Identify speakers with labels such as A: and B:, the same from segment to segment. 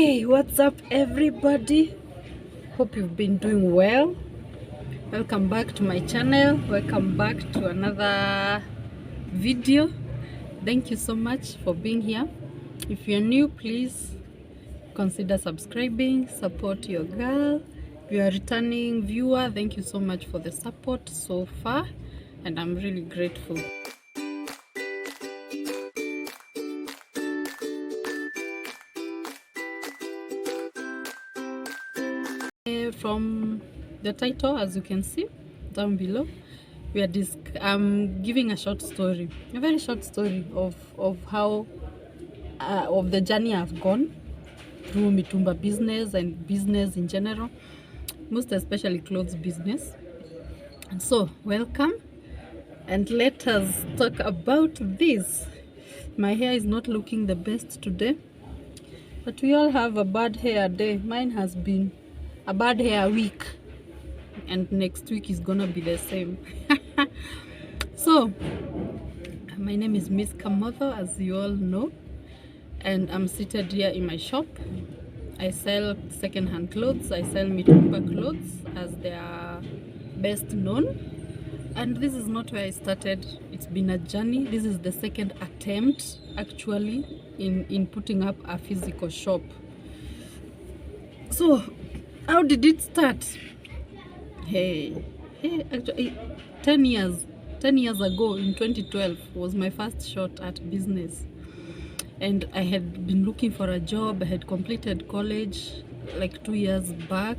A: Hey, what's up everybody? Hope you've been doing well. Welcome back to my channel. Welcome back to another video. Thank you so much for being here. If you're new, please consider subscribing, support your girl. If you're a returning viewer, thank you so much for the support so far, and I'm really grateful. From the title, as you can see down below, we are giving a short story, a very short story of how of the journey I've gone through mitumba business and business in general, most especially clothes business. And so welcome, and let us talk about this. My hair is not looking the best today, but we all have a bad hair day. Mine has been a bad hair week, and next week is gonna be the same. So my name is Miss Kamotho, as you all know, and I'm seated here in my shop. I sell second-hand clothes. I sell mitumba clothes, as they are best known. And this is not where I started. It's been a journey. This is the second attempt actually in putting up a physical shop. So how did it start? Hey, actually 10 years ago, in 2012, was my first shot at business. And I had been looking for a job. I had completed college like 2 years back,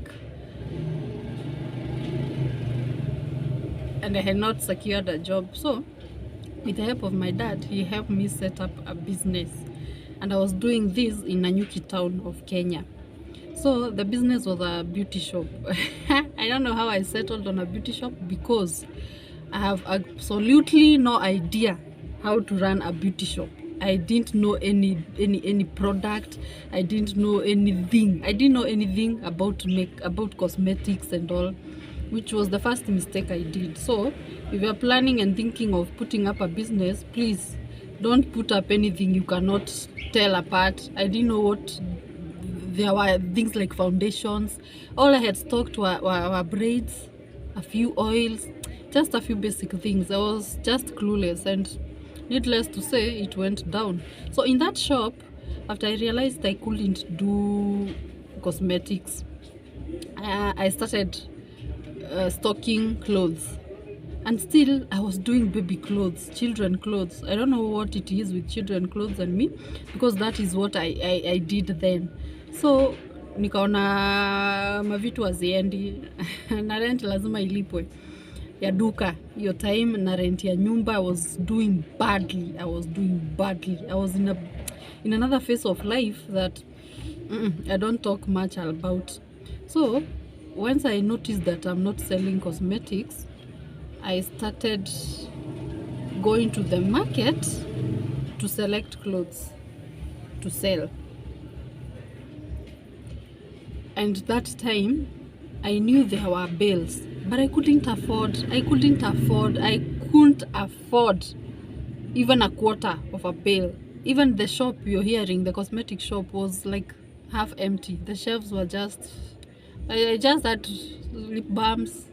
A: and I had not secured a job. So with the help of my dad, he helped me set up a business, and I was doing this in Nanyuki town of Kenya. So the business was a beauty shop. I don't know how I settled on a beauty shop, because I have absolutely no idea how to run a beauty shop. I didn't know any product. I didn't know anything. I didn't know anything about cosmetics and all, which was the first mistake I did. So if you're planning and thinking of putting up a business, please don't put up anything you cannot tell apart. I didn't know what. There were things like foundations. All I had stocked were braids, a few oils, just a few basic things. I was just clueless, and needless to say, it went down. So in that shop, after I realized I couldn't do cosmetics, I started stocking clothes. And still I was doing baby clothes, children clothes. I don't know what it is with children clothes and me, because that is what I did then. So nikaona mavitu haziendi na rent lazima ilipwe ya duka. Your time na rent ya nyumba. I was doing badly. I was in another phase of life that I don't talk much about. So once I noticed that I'm not selling cosmetics, I started going to the market to select clothes to sell. And that time I knew there were bales, but I couldn't afford even a quarter of a bale. Even the shop you're hearing, the cosmetic shop, was like half empty. The shelves were I just had lip balms,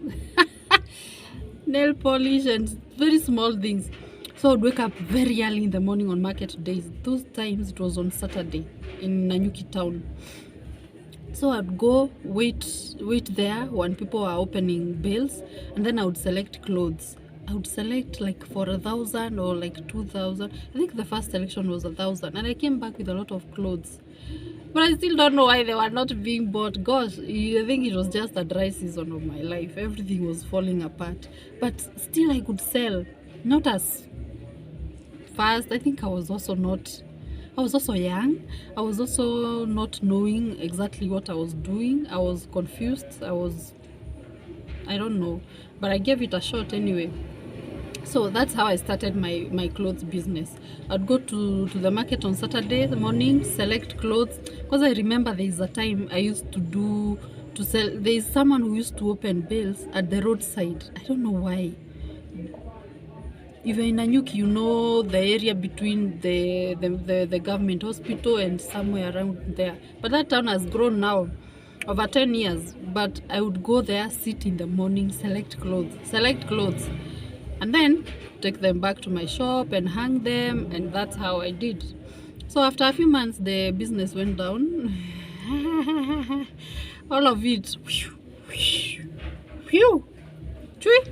A: nail polish, and very small things. So I'd wake up very early in the morning on market days. Those times it was on Saturday in Nanyuki town. So I'd go wait there when people are opening bales, and then I would select clothes. I would select like for 1,000 or like 2,000. I think the first selection was 1,000, and I came back with a lot of clothes. But I still don't know why they were not being bought. Gosh, I think it was just a dry season of my life. Everything was falling apart. But still I could sell. Not as fast. I think I was also young. I was also not knowing exactly what I was doing. I was confused. I don't know. But I gave it a shot anyway. So that's how I started my clothes business. I'd go to the market on Saturday morning, select clothes, because I remember there is a time I used to sell. There is someone who used to open bales at the roadside. I don't know why. if you're in Nanyuki, you know the area between the government hospital and somewhere around there. But that town has grown now over 10 years. But I would go there, sit in the morning, select clothes, and then take them back to my shop and hang them, and that's how I did. So after a few months, the business went down. All of it.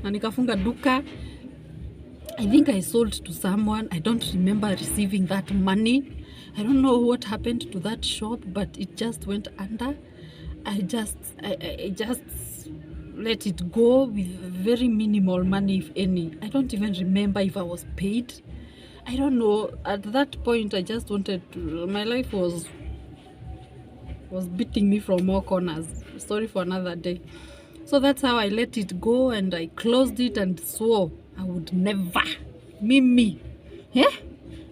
A: Na nikafunga duka. I think I sold to someone. I don't remember receiving that money. I don't know what happened to that shop, but it just went under. I just let it go with very minimal money, if any. I don't even remember if I was paid. I don't know. At that point, I just wanted to, my life was beating me from all corners. Story for another day. So that's how I let it go, and I closed it and swore I would never. Mimi.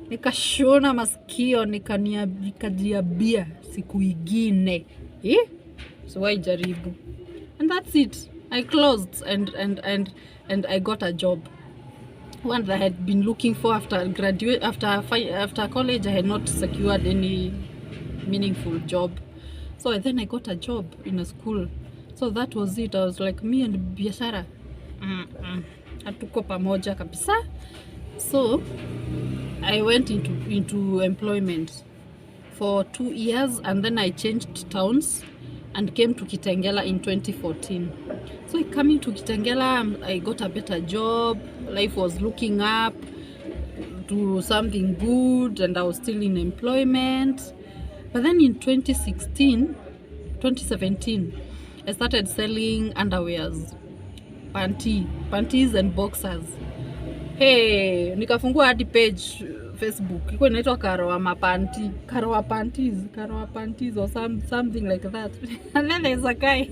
A: Nikashona masikio, nikajiambia siku ingine. So I jaribu. And that's it. I closed and I got a job. One that I had been looking for after college. I had not secured any meaningful job. So then I got a job in a school. So that was it. I was like, me and biashara hatuko pamoja kabisa. So I went into employment for 2 years, and then I changed towns and came to Kitengela in 2014. So coming to Kitengela, I got a better job. Life was looking up to something good, and I was still in employment. But then in 2017, I started selling underwears, panties and boxers. Hey, nikafungua hadi page Facebook. Iko inaitwa Karowa Panties or something like that. And then there's a guy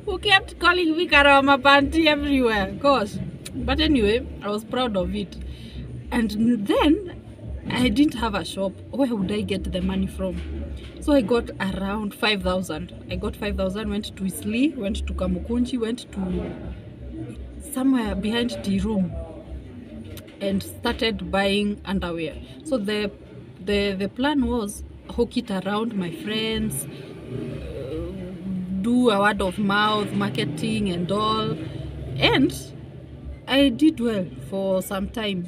A: who kept calling me Karowa Panty everywhere. Gosh. But anyway, I was proud of it. And then I didn't have a shop. Where would I get the money from? So I got around 5,000. I got 5,000, went to Isli, went to Kamukunji, went to somewhere behind the room and started buying underwear. So the plan was hook it around my friends, do a word of mouth marketing and all. And I did well for some time,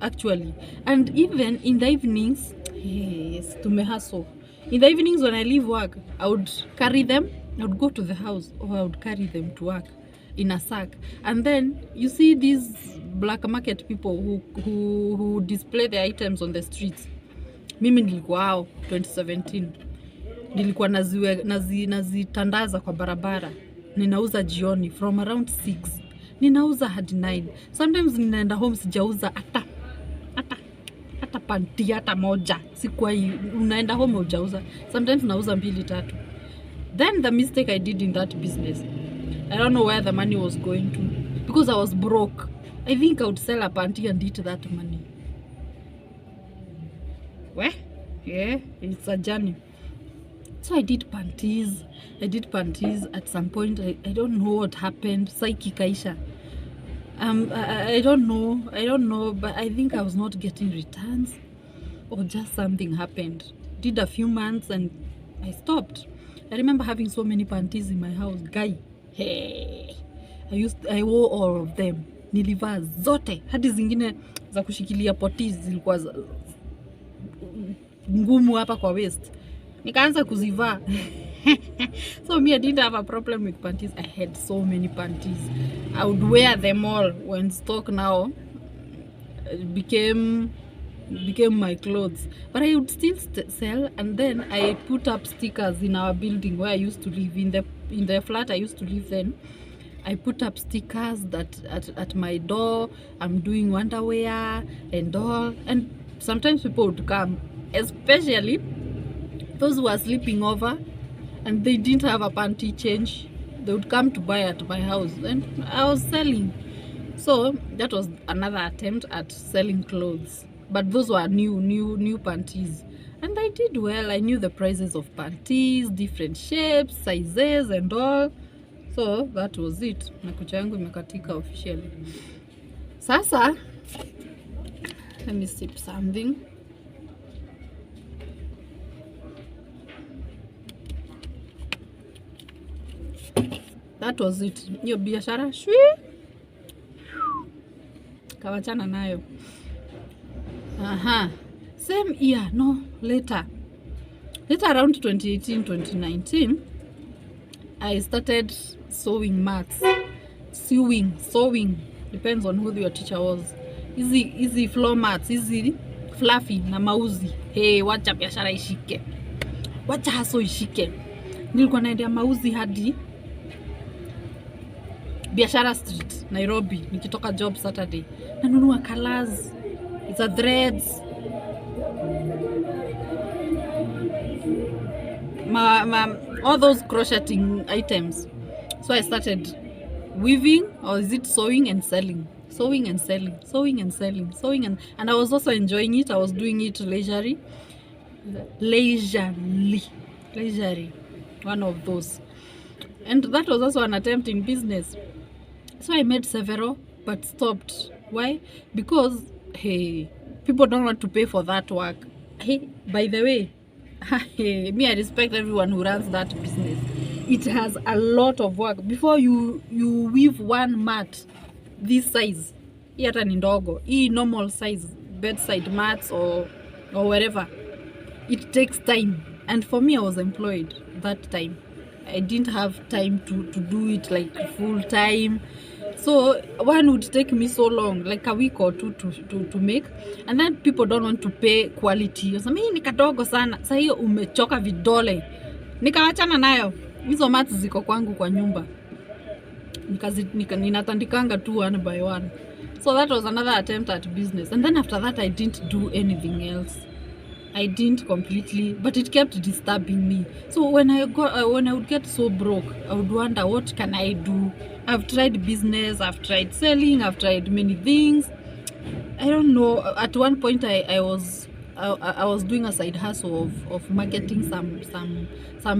A: actually. And even in the evenings, yes, to me hustle. In the evenings when I leave work, I would carry them. I would go to the house, or I would carry them to work in a sack. And then you see these black market people who display their items on the streets. Mimi nilikuwa hao 2017. Nilikuwa nazitandaza kwa barabara. Ninauza jioni from around 6. Ninauza hadi 9. Sometimes ninaenda home sijauza hata panty hata moja. Sikuwa unaenda home hujauza. Sometimes nauza 2, 3. Then the mistake I did in that business, I don't know where the money was going to, because I was broke. I think I would sell a panty and eat that money. Well, yeah, it's a journey. So I did panties. At some point. I don't know what happened. Psyche kaisha. I don't know, but I think I was not getting returns, or just something happened. Did a few months and I stopped. I remember having so many panties in my house, guy. Hey, I wore all of them. Nilivaa zote, hadi zingine za kushikilia potis zilikuwa ngumu hapa kwa waist. Nikaanza kuzivaa. So me, I didn't have a problem with panties. I had so many panties. I would wear them all. When stock now became my clothes. But I would still sell, and then I put up stickers in our building where I used to live. In the flat I used to live then, I put up stickers that at my door, I'm doing underwear and all. And sometimes people would come, especially those who are sleeping over and they didn't have a panty change. They would come to buy at my house, and I was selling. So that was another attempt at selling clothes, but those were new panties, and I did well. I knew the prices of panties, different shapes, sizes and all. So that was it. Makucha yangu imekatika officially. Sasa Let me sip something. That was it. Hiyo biashara shwi kawachana nayo. Same year, no, later around 2018-2019 I started sewing mats. Sewing depends on who your teacher was. Easy floor mats, easy fluffy na mauzi. Hey, wacha biashara ishike, wacha haso ishike. Nilikuwa naendea mauzi hadi Biashara Street, Nairobi, nikitoka job Saturday. Nanunua colors, it's a threads, all those crocheting items. So I started weaving, or is it sewing and selling? Sewing and selling. And I was also enjoying it. I was doing it leisurely. One of those. And that was also an attempt in business. So I made several, but stopped. Why? Because, hey, people don't want to pay for that work. Hey, by the way, me, I respect everyone who runs that business. It has a lot of work. Before you weave one mat this size, hata ni ndogo, normal size bedside mats or wherever, it takes time. And for me, I was employed that time. I didn't have time to do it like full time. So one would take me so long, like a week or two to make. And then people don't want to pay quality. So mimi nikadogo sana. Sasa hiyo umechoka vidole. Nikaachana nayo. Hizo mats ziko kwangu kwa nyumba. Ninatandikanga tu one by one. So that was another attempt at business. And then after that I didn't do anything else. I didn't completely, but it kept disturbing me. So when I would get so broke, I would wonder, what can I do? I've tried business, I've tried selling, I've tried many things. I don't know. At one point, I was doing a side hustle of marketing some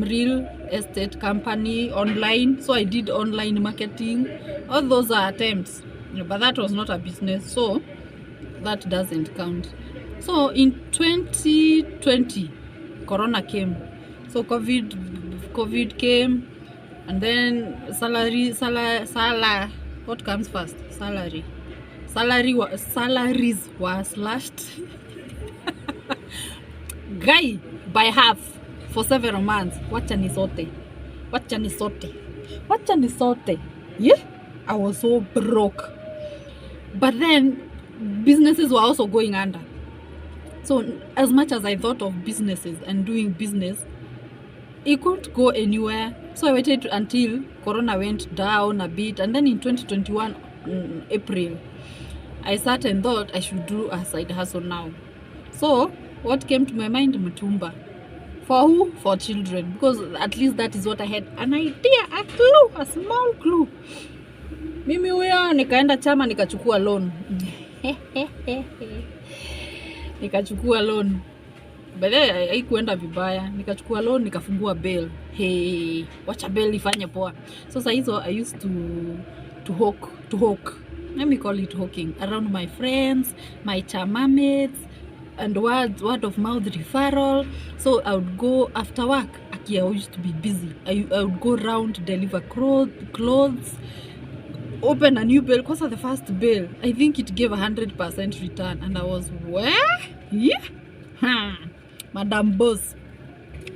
A: real estate company online. So I did online marketing. All those are attempts, but that was not a business. So that doesn't count. So in 2020, Corona came. So COVID came, and then what comes first? Salaries were slashed guy by half for several months. Wacha nisote. Yeah, I was so broke. But then businesses were also going under. So as much as I thought of businesses and doing business, it couldn't go anywhere. So I waited until Corona went down a bit, and then in 2021 April, I sat and thought I should do a side hustle now. So what came to my mind? Mitumba. For who? For children, because at least that is what I had an idea, a clue, a small clue. Mimi huyo nikaenda chama nikachukua loan. Nikachukua loan. Baadaye haikuenda vibaya. Nikachukua loan, nikafungua bail. Hey, wacha bail ifanye poa. So sasa hizo I used to hawk. Let me call it hawking around my friends, my chama mates, and word of mouth referral. So I would go after work. I used to be busy. I would go around, deliver clothes, open a new bail. Because of the first bail, I think it gave 100% return, and I was, where? Yeah. Madam boss.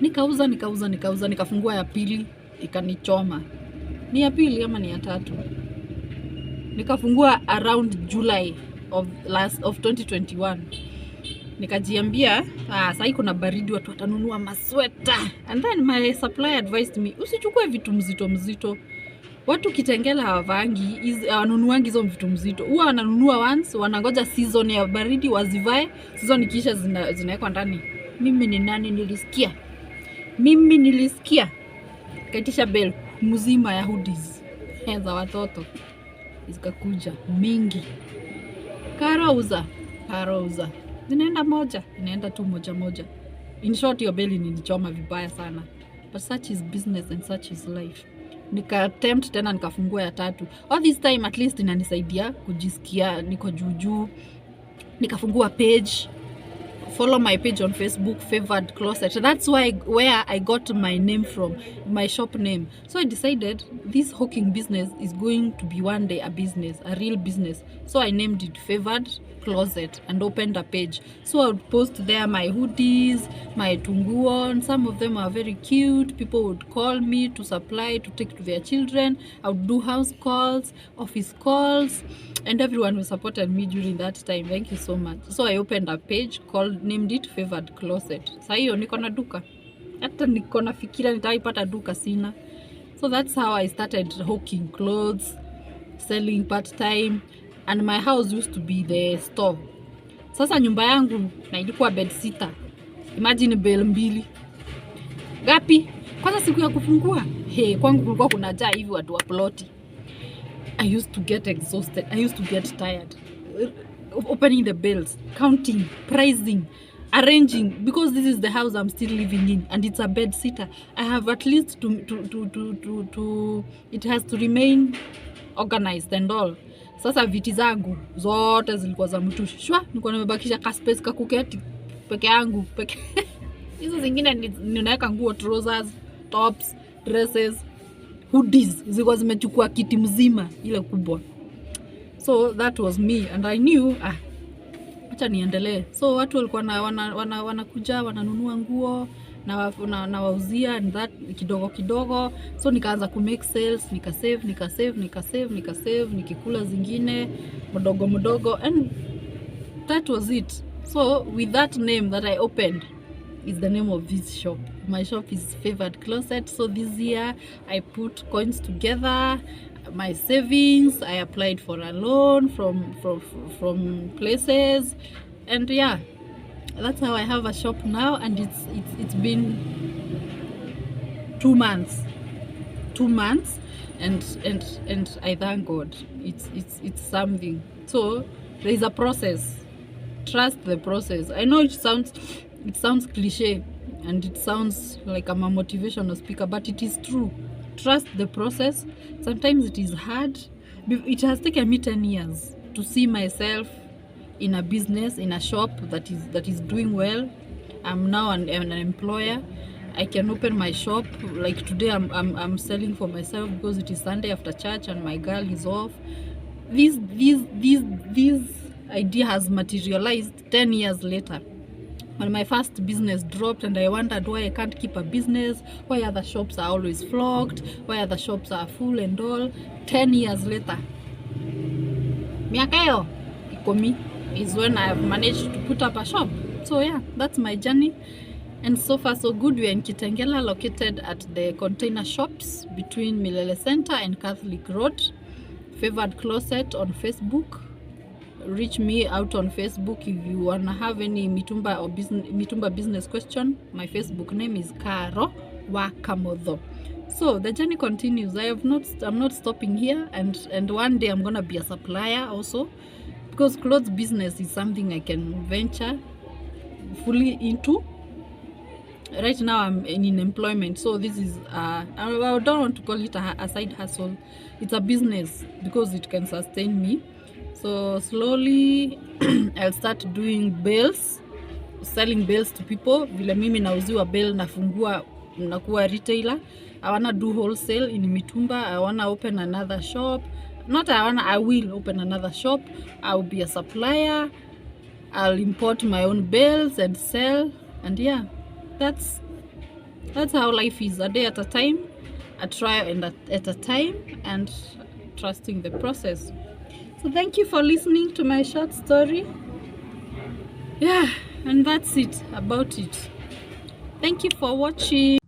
A: Nikauza, nikafungua ya pili, ikanichoma. Ni ya pili ama ni ya tatu? Nikafungua around July of 2021. Nikajiambia, sasa kuna baridi, watu watanunua masweta. And then my supplier advised me, usichukue vitu mzito. Watu Kitengela hawavangi, wanunuangi hizo vitu mzito. Huwa wananunua once, wanangoja season ya baridi wazivae, season ikiisha zinawekwa ndani. Mimi ni nani nilisikia. Kaitisha bell mzima ya hoodies za watoto. Zikakuja mingi. Karauza. Zinaenda tu moja. In short, your belly nilichoma vibaya sana. But such is business and such is life. nika attempt tena nikafungua ya 3. All this time at least inanisaidia kujisikia niko juu. Nikafungua page, follow my page on Facebook, Favored Closet. That's where I got my name from, my shop name. So I decided this hawking business is going to be one day a business, a real business. So I named it Favored Closet and opened a page. So I would post there my hoodies, my tunguon. Some of them are very cute. People would call me to supply, to take to their children. I would do house calls, office calls, and everyone who supported me during that time. Thank you so much. So I opened a page named it Favored Closet. Saa hiyo niko na duka. Hata niko na fikira nitaipata duka sina. So that's how I started hawking clothes, selling part-time, and my house used to be the store. Sasa nyumba yangu na ilikuwa bed sitter. Imagine bell 2. Gapi? Kwanza siku ya kufungua. Kwangu kulikuwa kuna jaa hivi watu wa ploti. I used to get exhausted. I used to get tired. Opening the bells, counting, pricing, arranging, because this is the house I'm still living in and it's a bed sitter. I have at least it has to remain organized and all. Sasa viti zangu zote zilikuwa za mtu. Nilikuwa nimebakisha ka space ka kuketi peke yangu peke. Hizo zingine ninaweka nguo, trousers, tops, dresses, hoodies zilikuwa zimechukua kiti mzima ile kubwa. So that was me and I knew acha niendelee. So watu walikuwa wanakuja wananunua nguo na wauzia and that kidogo. So nikaanza ku make sales, nikasave nikikula zingine mdogo and that was it. So with that name that I opened is the name of this shop. My shop is Favored Closet. So this year I put coins together, my savings, I applied for a loan from places, and yeah, that's how I have a shop now. And it's been 2 months, and I thank God. It's something. So there is a process. Trust the process. I know it sounds cliche and it sounds like I'm a motivational speaker, but it is true. Trust the process. Sometimes it is hard. It has taken me 10 years to see myself in a business, in a shop that is doing well. I'm now an employer. I can open my shop. Like today I'm selling for myself because it is Sunday after church and my girl is off. This idea has materialized 10 years later. When my first business dropped and I wondered why I can't keep a business, why other shops are always flogged, why other shops are full and all. 10 years later, miaka hiyo ikomi is when I have managed to put up a shop. So yeah, that's my journey. And so far so good. We are in Kitengela, located at the container shops between Milele Center and Catholic Road. Favored Closet on Facebook. Reach me out on Facebook if you wanna have any Mitumba business question. My Facebook name is Karo Wakamodho. So the journey continues. I'm not stopping here, and one day I'm gonna be a supplier also, because clothes business is something I can venture fully into. Right now I'm in employment, so this is I don't want to call it a side hustle. It's a business because it can sustain me. So slowly I'll start doing bells, selling bells to people. Vile mimi nauziwa bell nafungua nakuwa retailer. I wanna do wholesale in Mitumba. I wanna open another shop. I will open another shop. I'll be a supplier. I'll import my own bells and sell. And yeah, that's how life is. A day at a time, a trial at a time, and trusting the process. So thank you for listening to my short story. Yeah, and that's it about it. Thank you for watching.